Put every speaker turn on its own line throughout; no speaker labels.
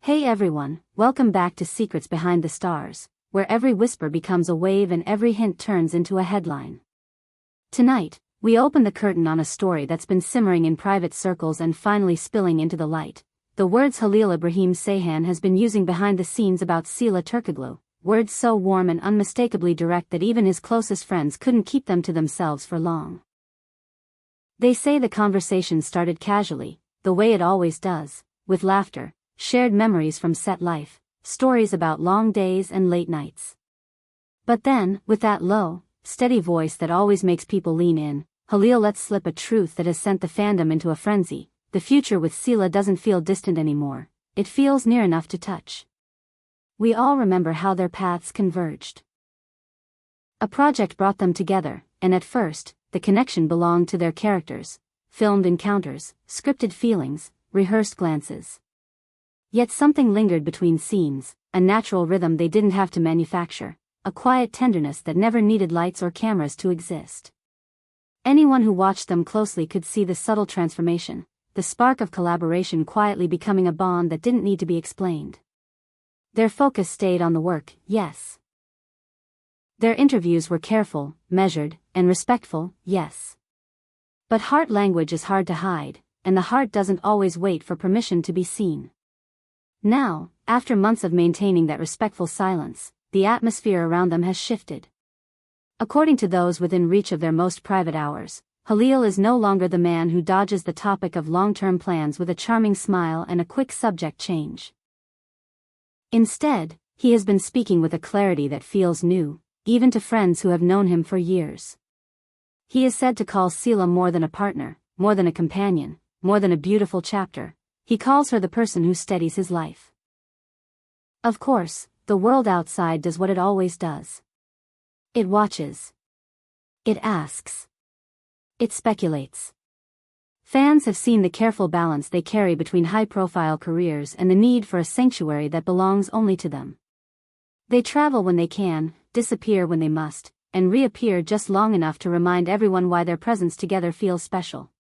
Hey everyone, welcome back to Secrets Behind the Stars, where every whisper becomes a wave and every hint turns into a headline. Tonight, we open the curtain on a story that's been simmering in private circles and finally spilling into the light. The words Halil Ibrahim Sayhan has been using behind the scenes about Sıla Turkoglu, words so warm and unmistakably direct that even his closest friends couldn't keep them to themselves for long. They say the conversation started casually, the way it always does, with laughter, shared memories from set life, stories about long days and late nights. But then, with that low, steady voice that always makes people lean in, Halil lets slip a truth that has sent the fandom into a frenzy. The future with Sıla doesn't feel distant anymore, it feels near enough to touch. We all remember how their paths converged. A project brought them together, and at first, the connection belonged to their characters, filmed encounters, scripted feelings, rehearsed glances. Yet something lingered between scenes, a natural rhythm they didn't have to manufacture, a quiet tenderness that never needed lights or cameras to exist. Anyone who watched them closely could see the subtle transformation, the spark of collaboration quietly becoming a bond that didn't need to be explained. Their focus stayed on the work, yes. Their interviews were careful, measured, and respectful, yes. But heart language is hard to hide, and the heart doesn't always wait for permission to be seen. Now, after months of maintaining that respectful silence, the atmosphere around them has shifted. According to those within reach of their most private hours, Halil is no longer the man who dodges the topic of long-term plans with a charming smile and a quick subject change. Instead, he has been speaking with a clarity that feels new, even to friends who have known him for years. He is said to call Sıla more than a partner, more than a companion, more than a beautiful chapter. He calls her the person who steadies his life. Of course, the world outside does what it always does. It watches. It asks. It speculates. Fans have seen the careful balance they carry between high-profile careers and the need for a sanctuary that belongs only to them. They travel when they can, disappear when they must, and reappear just long enough to remind everyone why their presence together feels special.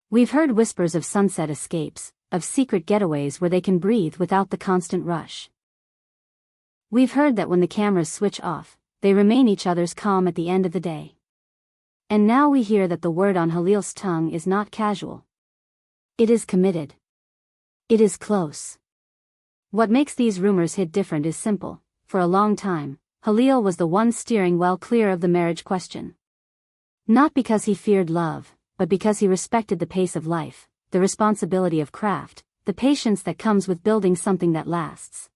We've heard whispers of sunset escapes, of secret getaways where they can breathe without the constant rush. We've heard that when the cameras switch off, they remain each other's calm at the end of the day. And now we hear that the word on Halil's tongue is not casual. It is committed. It is close. What makes these rumors hit different is simple. For a long time, Halil was the one steering well clear of the marriage question. Not because he feared love, but because he respected the pace of life, the responsibility of craft, the patience that comes with building something that lasts.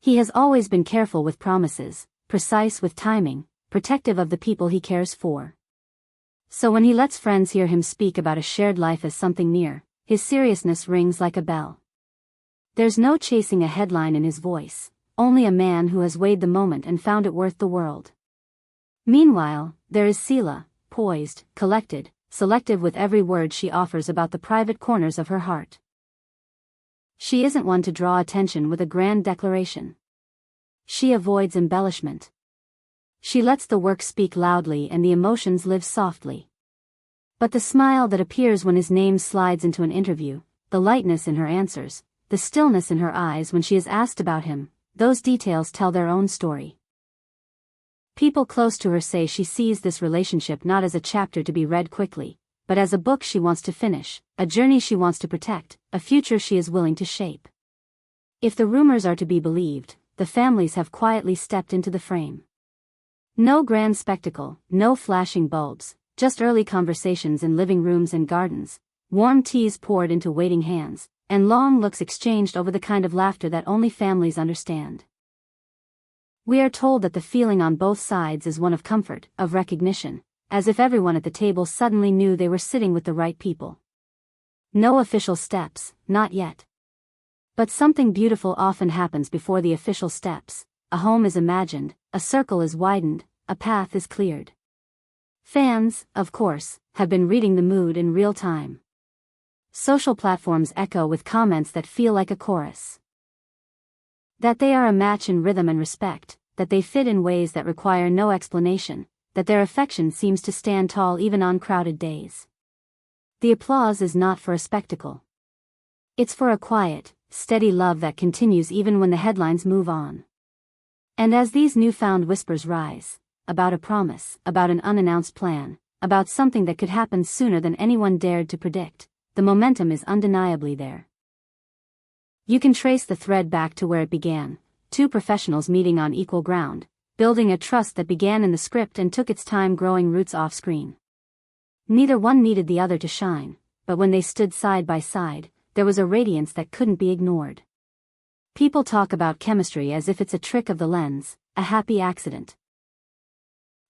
He has always been careful with promises, precise with timing, protective of the people he cares for. So when he lets friends hear him speak about a shared life as something near, his seriousness rings like a bell. There's no chasing a headline in his voice, only a man who has weighed the moment and found it worth the world. Meanwhile, there is Sıla, poised, collected, selective with every word she offers about the private corners of her heart. She isn't one to draw attention with a grand declaration. She avoids embellishment. She lets the work speak loudly and the emotions live softly. But the smile that appears when his name slides into an interview, the lightness in her answers, the stillness in her eyes when she is asked about him, those details tell their own story. People close to her say she sees this relationship not as a chapter to be read quickly, but as a book she wants to finish, a journey she wants to protect, a future she is willing to shape. If the rumors are to be believed, the families have quietly stepped into the frame. No grand spectacle, no flashing bulbs, just early conversations in living rooms and gardens, warm teas poured into waiting hands, and long looks exchanged over the kind of laughter that only families understand. We are told that the feeling on both sides is one of comfort, of recognition, as if everyone at the table suddenly knew they were sitting with the right people. No official steps, not yet. But something beautiful often happens before the official steps. A home is imagined, a circle is widened, a path is cleared. Fans, of course, have been reading the mood in real time. Social platforms echo with comments that feel like a chorus. That they are a match in rhythm and respect, that they fit in ways that require no explanation, that their affection seems to stand tall even on crowded days. The applause is not for a spectacle. It's for a quiet, steady love that continues even when the headlines move on. And as these newfound whispers rise, about a promise, about an unannounced plan, about something that could happen sooner than anyone dared to predict, the momentum is undeniably there. You can trace the thread back to where it began, two professionals meeting on equal ground, building a trust that began in the script and took its time growing roots off-screen. Neither one needed the other to shine, but when they stood side by side, there was a radiance that couldn't be ignored. People talk about chemistry as if it's a trick of the lens, a happy accident.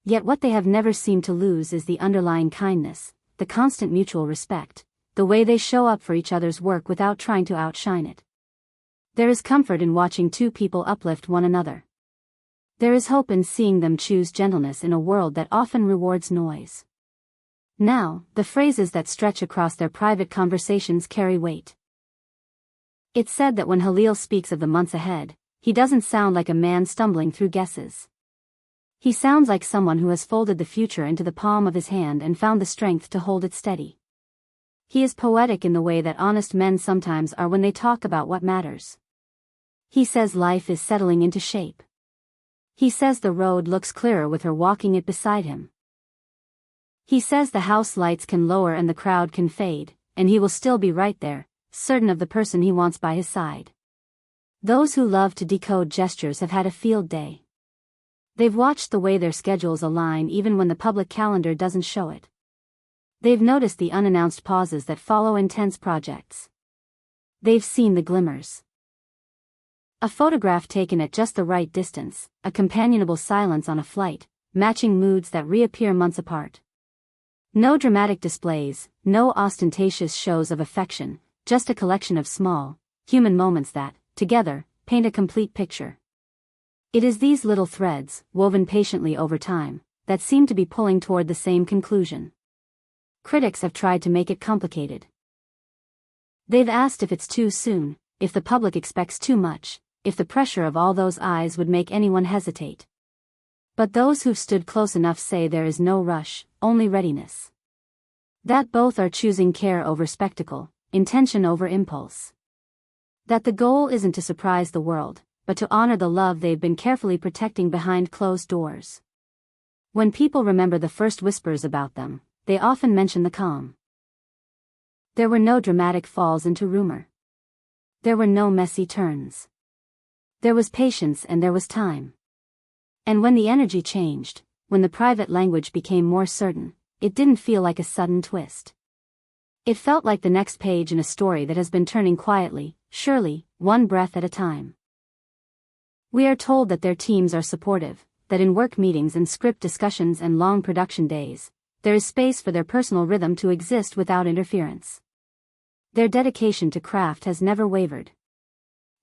Yet what they have never seemed to lose is the underlying kindness, the constant mutual respect, the way they show up for each other's work without trying to outshine it. There is comfort in watching two people uplift one another. There is hope in seeing them choose gentleness in a world that often rewards noise. Now, the phrases that stretch across their private conversations carry weight. It's said that when Halil speaks of the months ahead, he doesn't sound like a man stumbling through guesses. He sounds like someone who has folded the future into the palm of his hand and found the strength to hold it steady. He is poetic in the way that honest men sometimes are when they talk about what matters. He says life is settling into shape. He says the road looks clearer with her walking it beside him. He says the house lights can lower and the crowd can fade, and he will still be right there, certain of the person he wants by his side. Those who love to decode gestures have had a field day. They've watched the way their schedules align even when the public calendar doesn't show it. They've noticed the unannounced pauses that follow intense projects. They've seen the glimmers. A photograph taken at just the right distance, a companionable silence on a flight, matching moods that reappear months apart. No dramatic displays, no ostentatious shows of affection, just a collection of small, human moments that, together, paint a complete picture. It is these little threads, woven patiently over time, that seem to be pulling toward the same conclusion. Critics have tried to make it complicated. They've asked if it's too soon, if the public expects too much, if the pressure of all those eyes would make anyone hesitate. But those who've stood close enough say there is no rush, only readiness. That both are choosing care over spectacle, intention over impulse. That the goal isn't to surprise the world, but to honor the love they've been carefully protecting behind closed doors. When people remember the first whispers about them, they often mention the calm. There were no dramatic falls into rumor. There were no messy turns. There was patience and there was time. And when the energy changed, when the private language became more certain, it didn't feel like a sudden twist. It felt like the next page in a story that has been turning quietly, surely, one breath at a time. We are told that their teams are supportive, that in work meetings and script discussions and long production days, there is space for their personal rhythm to exist without interference. Their dedication to craft has never wavered.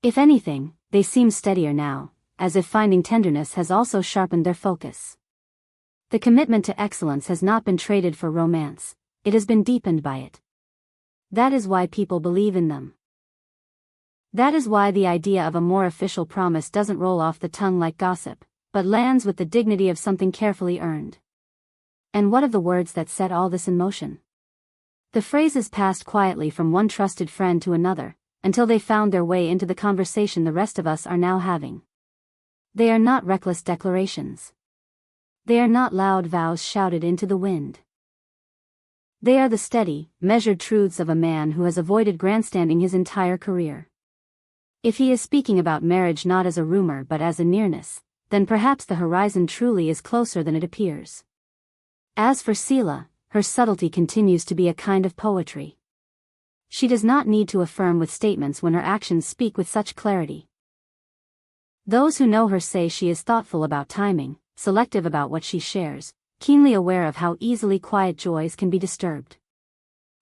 If anything, they seem steadier now, as if finding tenderness has also sharpened their focus. The commitment to excellence has not been traded for romance, it has been deepened by it. That is why people believe in them. That is why the idea of a more official promise doesn't roll off the tongue like gossip, but lands with the dignity of something carefully earned. And what of the words that set all this in motion? The phrases passed quietly from one trusted friend to another, until they found their way into the conversation the rest of us are now having. They are not reckless declarations. They are not loud vows shouted into the wind. They are the steady, measured truths of a man who has avoided grandstanding his entire career. If he is speaking about marriage not as a rumor but as a nearness, then perhaps the horizon truly is closer than it appears. As for Sıla, her subtlety continues to be a kind of poetry. She does not need to affirm with statements when her actions speak with such clarity. Those who know her say she is thoughtful about timing, selective about what she shares, keenly aware of how easily quiet joys can be disturbed.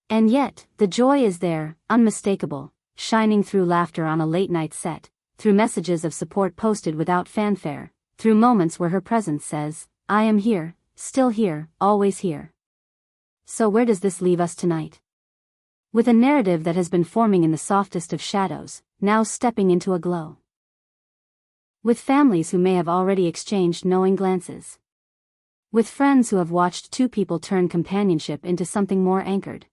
And yet, the joy is there, unmistakable, shining through laughter on a late-night set, through messages of support posted without fanfare, through moments where her presence says, "I am here, still here, always here." So where does this leave us tonight? With a narrative that has been forming in the softest of shadows, now stepping into a glow. With families who may have already exchanged knowing glances. With friends who have watched two people turn companionship into something more anchored.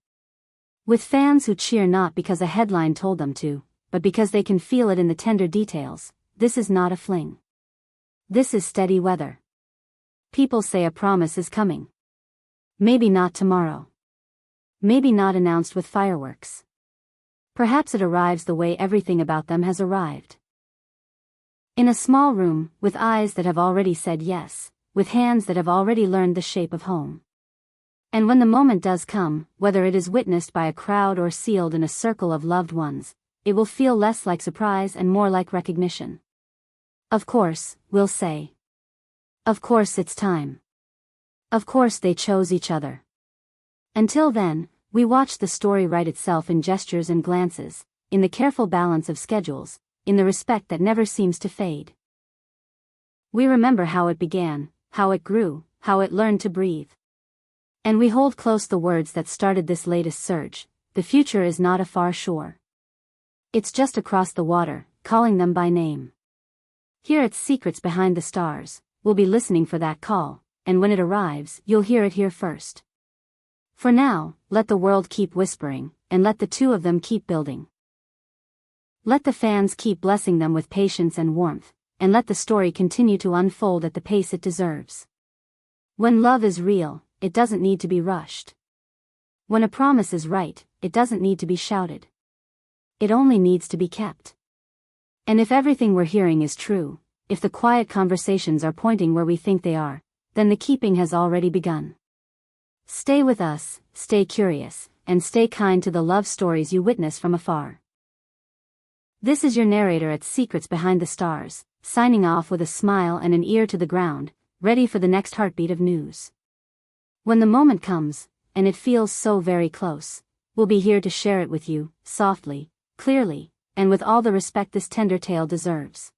With fans who cheer not because a headline told them to, but because they can feel it in the tender details. This is not a fling. This is steady weather. People say a promise is coming. Maybe not tomorrow. Maybe not announced with fireworks. Perhaps it arrives the way everything about them has arrived. In a small room, with eyes that have already said yes, with hands that have already learned the shape of home. And when the moment does come, whether it is witnessed by a crowd or sealed in a circle of loved ones, it will feel less like surprise and more like recognition. Of course, we'll say. Of course it's time. Of course they chose each other. Until then, we watch the story write itself in gestures and glances, in the careful balance of schedules, in the respect that never seems to fade. We remember how it began, how it grew, how it learned to breathe. And we hold close the words that started this latest surge. The future is not a far shore. It's just across the water, calling them by name. Here at Secrets Behind the Stars, we'll be listening for that call, and when it arrives, you'll hear it here first. For now, let the world keep whispering, and let the two of them keep building. Let the fans keep blessing them with patience and warmth, and let the story continue to unfold at the pace it deserves. When love is real, it doesn't need to be rushed. When a promise is right, it doesn't need to be shouted. It only needs to be kept. And if everything we're hearing is true, if the quiet conversations are pointing where we think they are, then the keeping has already begun. Stay with us, stay curious, and stay kind to the love stories you witness from afar. This is your narrator at Secrets Behind the Stars, signing off with a smile and an ear to the ground, ready for the next heartbeat of news. When the moment comes, and it feels so very close, we'll be here to share it with you, softly, clearly, and with all the respect this tender tale deserves.